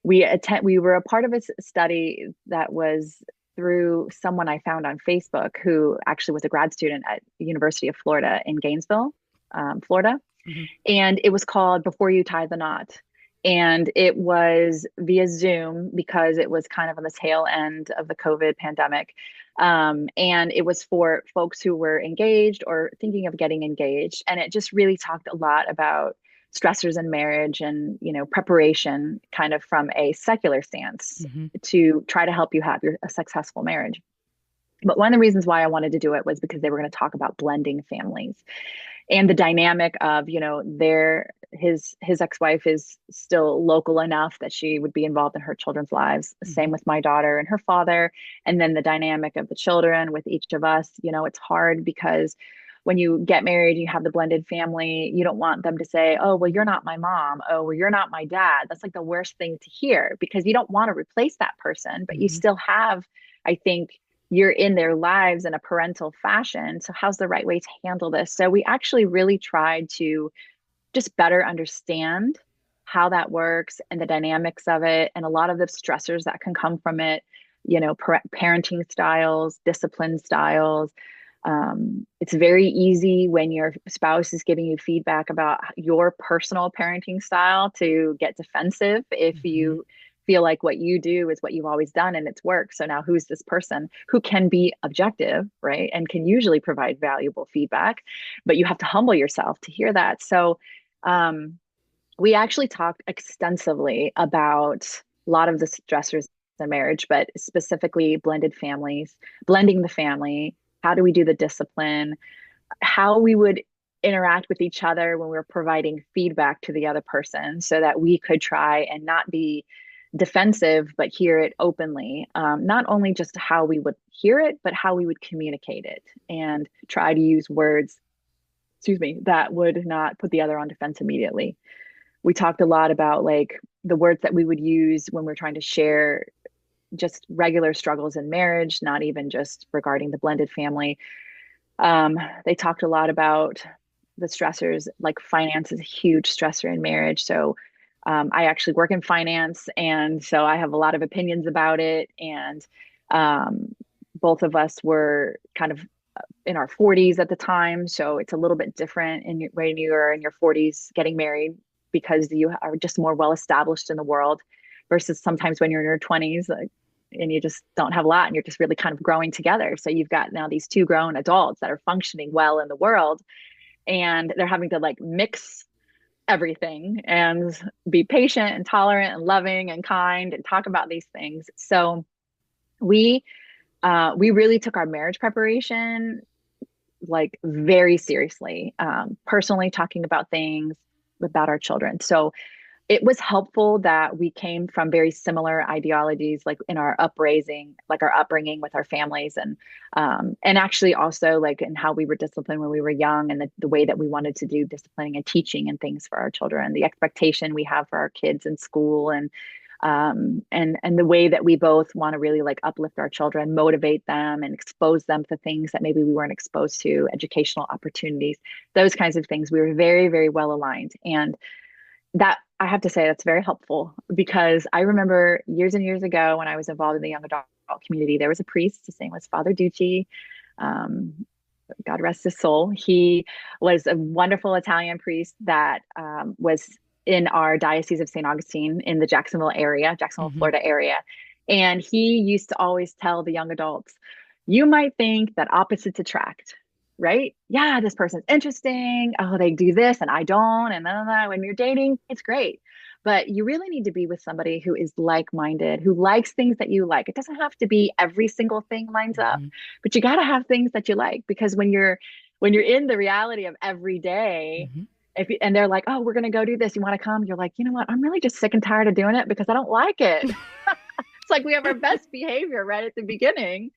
we were a part of a study that was through someone I found on Facebook who actually was a grad student at the University of Florida in Gainesville, Florida, Mm-hmm. and it was called Before You Tie the Knot. And it was via Zoom because it was kind of on the tail end of the COVID pandemic. And it was for folks who were engaged or thinking of getting engaged. And it just really talked a lot about stressors in marriage and, preparation kind of from a secular stance Mm-hmm. to try to help you have a successful marriage. But one of the reasons why I wanted to do it was because they were going to talk about blending families and the dynamic of his ex-wife is still local enough that she would be involved in her children's lives, Mm-hmm. same with my daughter and her father, and then the dynamic of the children with each of us. It's hard because when you get married, you have the blended family, you don't want them to say, oh well, you're not my mom, oh well, you're not my dad. That's like the worst thing to hear because you don't want to replace that person, but you Mm-hmm. still have, I think, you're in their lives in a parental fashion. So, how's the right way to handle this? So, we actually really tried to just better understand how that works and the dynamics of it, and a lot of the stressors that can come from it, parenting styles, discipline styles. It's very easy when your spouse is giving you feedback about your personal parenting style to get defensive if Mm-hmm. you feel like what you do is what you've always done and it's worked. So now who's this person who can be objective, right? And can usually provide valuable feedback, but you have to humble yourself to hear that. So um, we actually talked extensively about a lot of the stressors in marriage, but specifically blended families, blending the family. How do we do the discipline? How we would interact with each other when we were providing feedback to the other person so that we could try and not be defensive, but hear it openly. Not only just how we would hear it, but how we would communicate it and try to use words, excuse me, that would not put the other on defense immediately. We talked a lot about like the words that we would use when we're trying to share just regular struggles in marriage, not even just regarding the blended family. They talked a lot about the stressors, like finance is a huge stressor in marriage. So I actually work in finance, and so I have a lot of opinions about it. And um, both of us were kind of in our 40s at the time, so it's a little bit different when you're in your 40s getting married because you are just more well established in the world versus sometimes when you're in your 20s, like, and you just don't have a lot and you're just really kind of growing together. So you've got now these two grown adults that are functioning well in the world and they're having to like mix everything and be patient and tolerant and loving and kind and talk about these things. So we we really took our marriage preparation like very seriously, personally talking about things about our children. So it was helpful that we came from very similar ideologies, like in our upraising, like our upbringing with our families, and actually also like in how we were disciplined when we were young, and the way that we wanted to do disciplining and teaching and things for our children, the expectation we have for our kids in school, and and the way that we both want to really like uplift our children, motivate them, and expose them to things that maybe we weren't exposed to, educational opportunities, those kinds of things. We were very, very well aligned. And that, I have to say, that's very helpful, because I remember years and years ago when I was involved in the young adult community, there was a priest. His name was Father Ducci. Um, God rest his soul. He was a wonderful Italian priest that was in our Diocese of St. Augustine in the Jacksonville, Hmm. Florida area. And he used to always tell the young adults, you might think that opposites attract, right? Yeah, this person's interesting. Oh, they do this and I don't. And then when you're dating, it's great. But you really need to be with somebody who is like-minded, who likes things that you like. It doesn't have to be every single thing lines up, Hmm. but you got to have things that you like, because when you're in the reality of every day, Hmm. and they're like, oh, we're going to go do this, you want to come, you're like, you know what, I'm really just sick and tired of doing it because I don't like it. It's like we have our best behavior right at the beginning,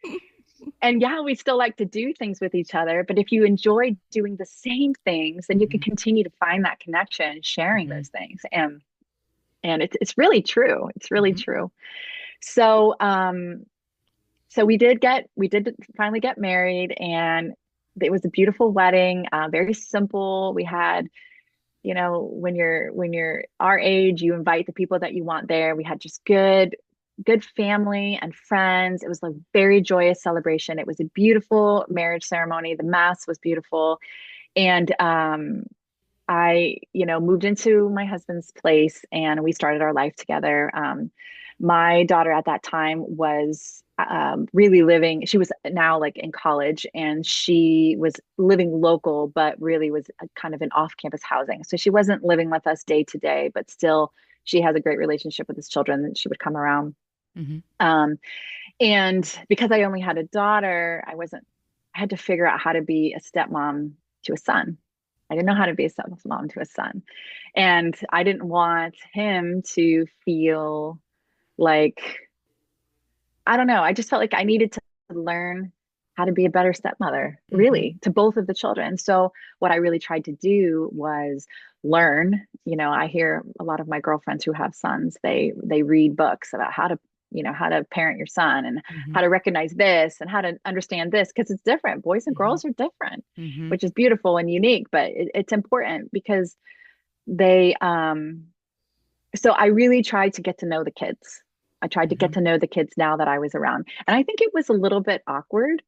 and yeah, we still like to do things with each other, but if you enjoy doing the same things, then you can Hmm. continue to find that connection, sharing Hmm. those things. And it's really true, it's really Hmm. true. So we did finally get married, and it was a beautiful wedding, very simple. We had, when you're our age, you invite the people that you want there. We had just good family and friends. It was a very joyous celebration. It was a beautiful marriage ceremony. The mass was beautiful. And I, moved into my husband's place and we started our life together. My daughter at that time was really living, she was now like in college, and she was living local, but really was kind of in off campus housing. So she wasn't living with us day to day, but still she has a great relationship with his children, and she would come around. Hmm. Um, and because I only had a daughter, I had to figure out how to be a stepmom to a son. I didn't know how to be a stepmom to a son. And I didn't want him to feel like, I don't know, I just felt like I needed to learn how to be a better stepmother, Hmm. really, to both of the children. So what I really tried to do was learn. I hear a lot of my girlfriends who have sons, they read books about how to parent your son, and Hmm. how to recognize this and how to understand this, because it's different. Boys and Hmm. girls are different, Hmm. which is beautiful and unique, but it's important because they so I really tried to get to know the kids. I tried to get Hmm. to know the kids now that I was around. And I think it was a little bit awkward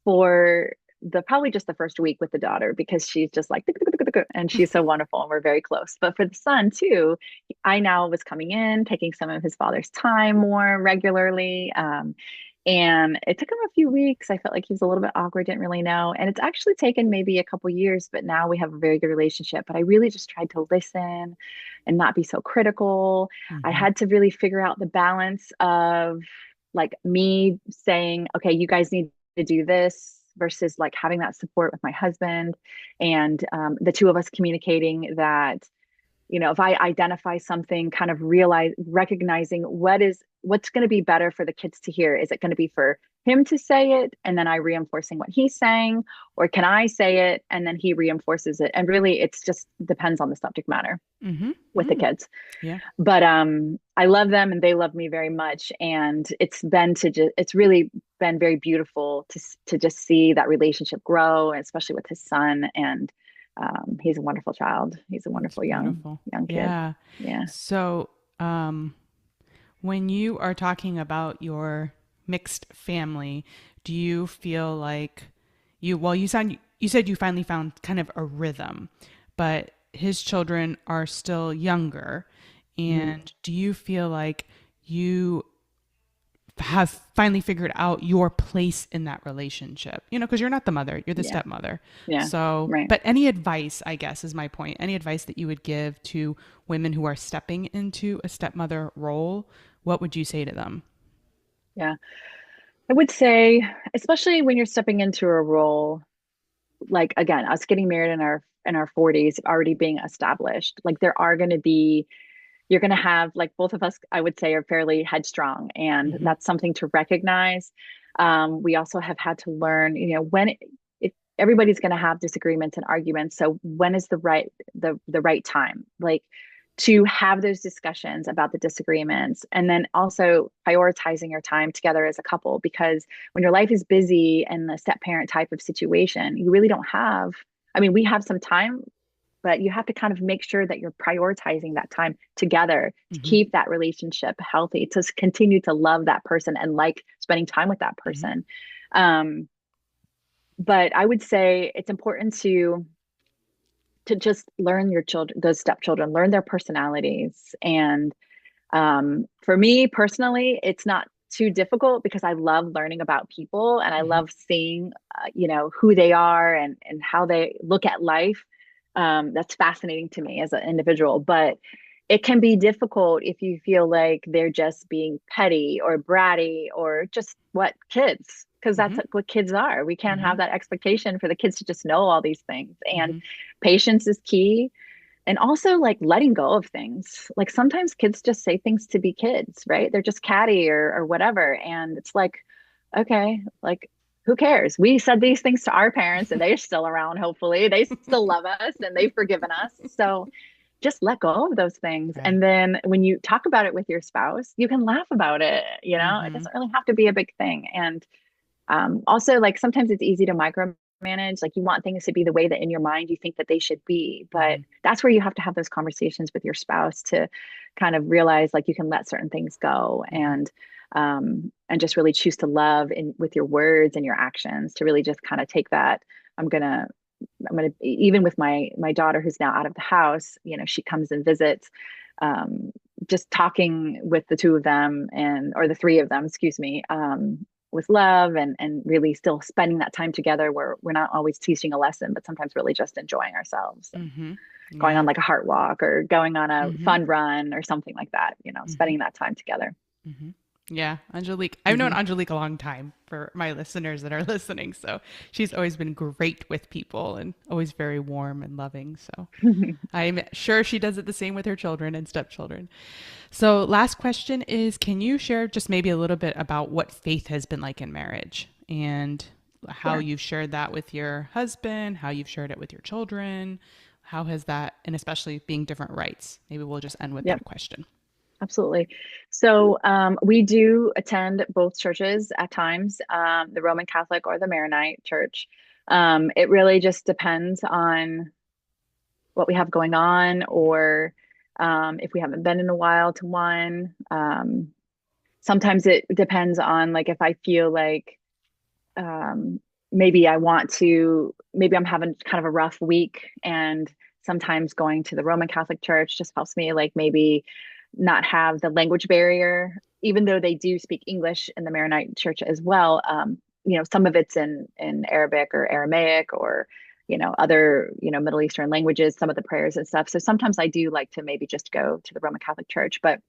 for the probably just the first week with the daughter, because she's just like and she's so wonderful and we're very close. But for the son too, I now was coming in, taking some of his father's time more regularly. And it took him a few weeks. I felt like he was a little bit awkward, didn't really know. And it's actually taken maybe a couple years, but now we have a very good relationship. But I really just tried to listen and not be so critical. I Hmm. had to really figure out the balance of like me saying, okay, you guys need to do this, versus like having that support with my husband, and the two of us communicating that, if I identify something, kind of recognizing what's going to be better for the kids to hear. Is it going to be for him to say it and then I reinforcing what he's saying, or can I say it and then he reinforces it? And really, it's just depends on the subject matter Hmm. with the Mm. kids. Yeah. But I love them and they love me very much, and it's really been very beautiful to just see that relationship grow, especially with his son. And he's a wonderful child. He's a That's wonderful beautiful. young kid. Yeah. Yeah. So, when you are talking about your mixed family, do you feel like you said you finally found kind of a rhythm, but his children are still younger. Mhm. And do you feel like you have finally figured out your place in that relationship? Because you're not the mother, you're the Yeah. stepmother. Yeah. So, Right. but any advice, I guess, is my point. Any advice that you would give to women who are stepping into a stepmother role, what would you say to them? Yeah. I would say, especially when you're stepping into a role, like again, us getting married in our 40s, already being established, like there are going to be you're going to have, like, both of us, I would say, are fairly headstrong, and Hmm. that's something to recognize. We also have had to learn, if everybody's going to have disagreements and arguments. So when is the right time? Like, to have those discussions about the disagreements, and then also prioritizing your time together as a couple. Because when your life is busy and the step parent type of situation, you really don't have, I mean, we have some time, but you have to kind of make sure that you're prioritizing that time together to Mm-hmm. keep that relationship healthy, to continue to love that person and like spending time with that Mm-hmm. person. Um, but I would say it's important to just learn your children, those stepchildren, learn their personalities. And for me personally, it's not too difficult because I love learning about people and I Mm-hmm. love seeing, who they are and how they look at life. That's fascinating to me as an individual, but it can be difficult if you feel like they're just being petty or bratty or just what kids, because that's Mm-hmm. what kids are. We can't Mm-hmm. have that expectation for the kids to just know all these things. And Mm-hmm. patience is key, and also like letting go of things. Like sometimes kids just say things to be kids, right? They're just catty or whatever, and it's like, okay, like who cares? We said these things to our parents and they're still around. Hopefully they still love us and they've forgiven us. So just let go of those things, Right. and then when you talk about it with your spouse, you can laugh about it. It Mm-hmm. doesn't really have to be a big thing. And also, like sometimes it's easy to micromanage. Like you want things to be the way that in your mind you think that they should be. But Mm-hmm. that's where you have to have those conversations with your spouse to kind of realize like you can let certain things go, Mm-hmm. and just really choose to love in with your words and your actions to really just kind of take that. I'm gonna even with my daughter who's now out of the house, she comes and visits. Um, just talking with the two of them, or the three of them, excuse me, with love, and really still spending that time together where we're not always teaching a lesson, but sometimes really just enjoying ourselves and Mm-hmm. going on Yeah. like a heart walk or going on a Mm-hmm. fun run or something like that, Mm-hmm. spending that time together. Mm-hmm. Yeah, Angelique. I've known Hmm. Angelique a long time for my listeners that are listening. So she's always been great with people and always very warm and loving. So I'm sure she does it the same with her children and stepchildren. So, last question is, can you share just maybe a little bit about what faith has been like in marriage and how Sure. you've shared that with your husband, how you've shared it with your children? How has that, and especially being different rights? Maybe we'll just end with Yep. that question. Absolutely. So we do attend both churches at times, the Roman Catholic or the Maronite Church. It really just depends on what we have going on, or if we haven't been in a while to one. Sometimes it depends on like if I feel like um, maybe I'm having kind of a rough week, and sometimes going to the Roman Catholic Church just helps me like maybe not have the language barrier, even though they do speak English in the Maronite Church as well. Some of it's in Arabic or Aramaic, or other Middle Eastern languages, some of the prayers and stuff. So sometimes I do like to maybe just go to the Roman Catholic Church. But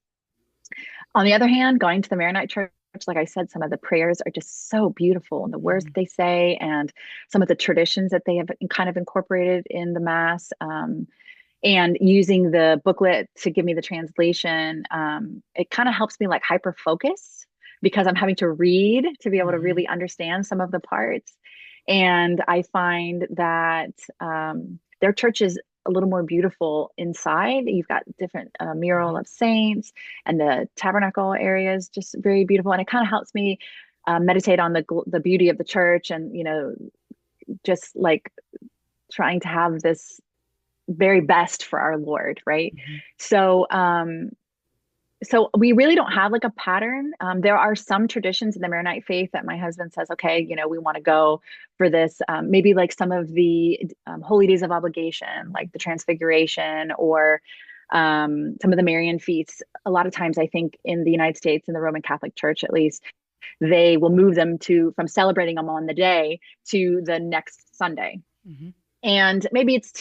on the other hand, going to the Maronite Church, like I said, some of the prayers are just so beautiful, and the words Mm-hmm. that they say, and some of the traditions that they have kind of incorporated in the Mass. And using the booklet to give me the translation, it kind of helps me like hyper focus because I'm having to read to be able to Mm-hmm. really understand some of the parts. And I find that their church is a little more beautiful inside. You've got different mural Mm-hmm. of saints, and the tabernacle area is just very beautiful. And it kind of helps me meditate on the beauty of the church, and just like trying to have this very best for our Lord, right? Mm-hmm. So, so we really don't have like a pattern. There are some traditions in the Maronite faith that my husband says, okay, we want to go for this. Maybe like some of the holy days of obligation, like the Transfiguration, or some of the Marian feasts. A lot of times, I think in the United States, in the Roman Catholic Church at least, they will move them to from celebrating them on the day to the next Sunday. Mm-hmm. And maybe it's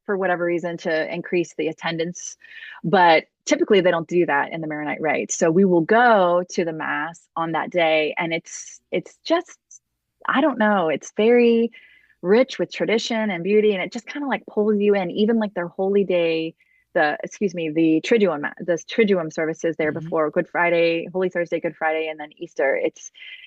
for whatever reason, to increase the attendance, but typically they don't do that in the Maronite rite. So we will go to the Mass on that day, and it's just, I don't know, it's very rich with tradition and beauty, and it just kind of like pulls you in. Even like their holy day, the Triduum services there Mm-hmm. before Good Friday, Holy Thursday, Good Friday, and then Easter.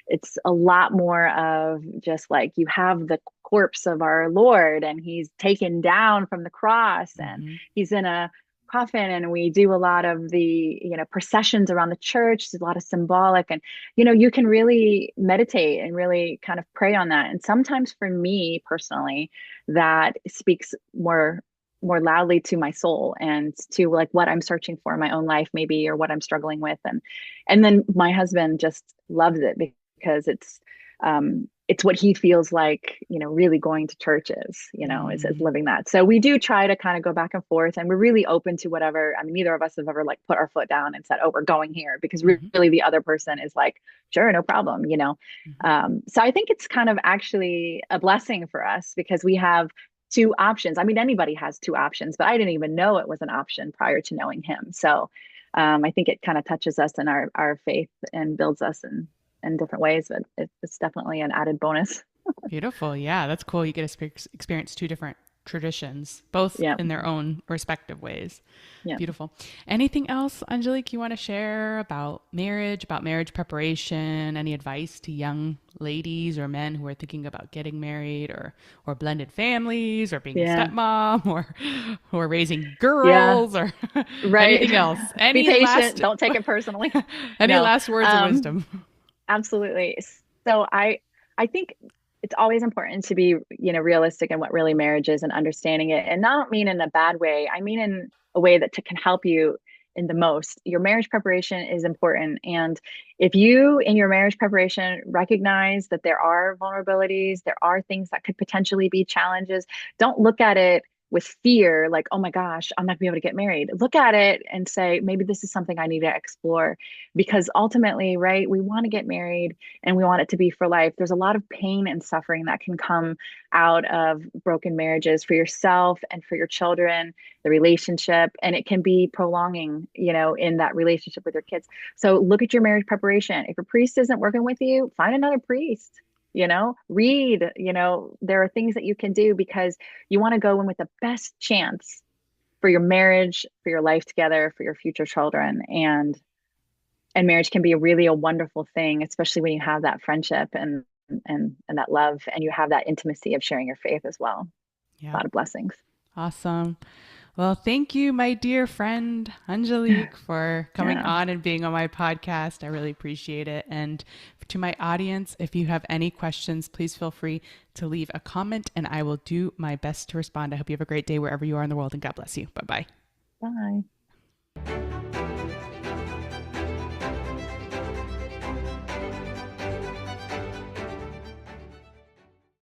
It's a lot more of just like you have the corpse of our Lord, and he's taken down from the cross, and Mm-hmm. he's in a coffin, and we do a lot of the, processions around the church. There's a lot of symbolic, and, you can really meditate and really kind of pray on that. And sometimes for me personally, that speaks more loudly to my soul and to like what I'm searching for in my own life, maybe, or what I'm struggling with. And then my husband just loves it because it's what he feels like, really going to church is living that. So we do try to kind of go back and forth, and we're really open to whatever. I mean, neither of us have ever like put our foot down and said, oh, we're going here, because really the other person is like, sure, no problem. So I think it's kind of actually a blessing for us because we have two options. I mean, anybody has two options, but I didn't even know it was an option prior to knowing him. So I think it kind of touches us in our faith and builds us in different ways, but it's definitely an added bonus. Beautiful. Yeah, that's cool. You get to experience two different traditions, both Yeah. in their own respective ways. Yeah. Beautiful. Anything else, Angelique, you want to share about marriage preparation, any advice to young ladies or men who are thinking about getting married, or blended families, or being a Yeah. stepmom, or raising Yeah. girls, or Right. anything else? Be Any patient. last Don't take it personally. any No. last words of wisdom? Absolutely. So I think it's always important to be, realistic in what really marriage is and understanding it, and not mean in a bad way. I mean in a way that can help you in the most. Your marriage preparation is important. And if you in your marriage preparation recognize that there are vulnerabilities, there are things that could potentially be challenges, don't look at it with fear, like, oh my gosh, I'm not gonna be able to get married. Look at it and say, maybe this is something I need to explore. Because ultimately, right, we want to get married and we want it to be for life. There's a lot of pain and suffering that can come out of broken marriages for yourself and for your children, the relationship, and it can be prolonging, in that relationship with your kids. So look at your marriage preparation. If a priest isn't working with you, find another priest. Read, there are things that you can do because you want to go in with the best chance for your marriage, for your life together, for your future children. And marriage can be a wonderful thing, especially when you have that friendship and that love, and you have that intimacy of sharing your faith as well. A Yeah. lot of blessings. Awesome. Well, thank you, my dear friend Angelique, for coming Yeah. on and being on my podcast. I really appreciate it. And to my audience, if you have any questions, please feel free to leave a comment and I will do my best to respond. I hope you have a great day wherever you are in the world, and God bless you. Bye bye. Bye.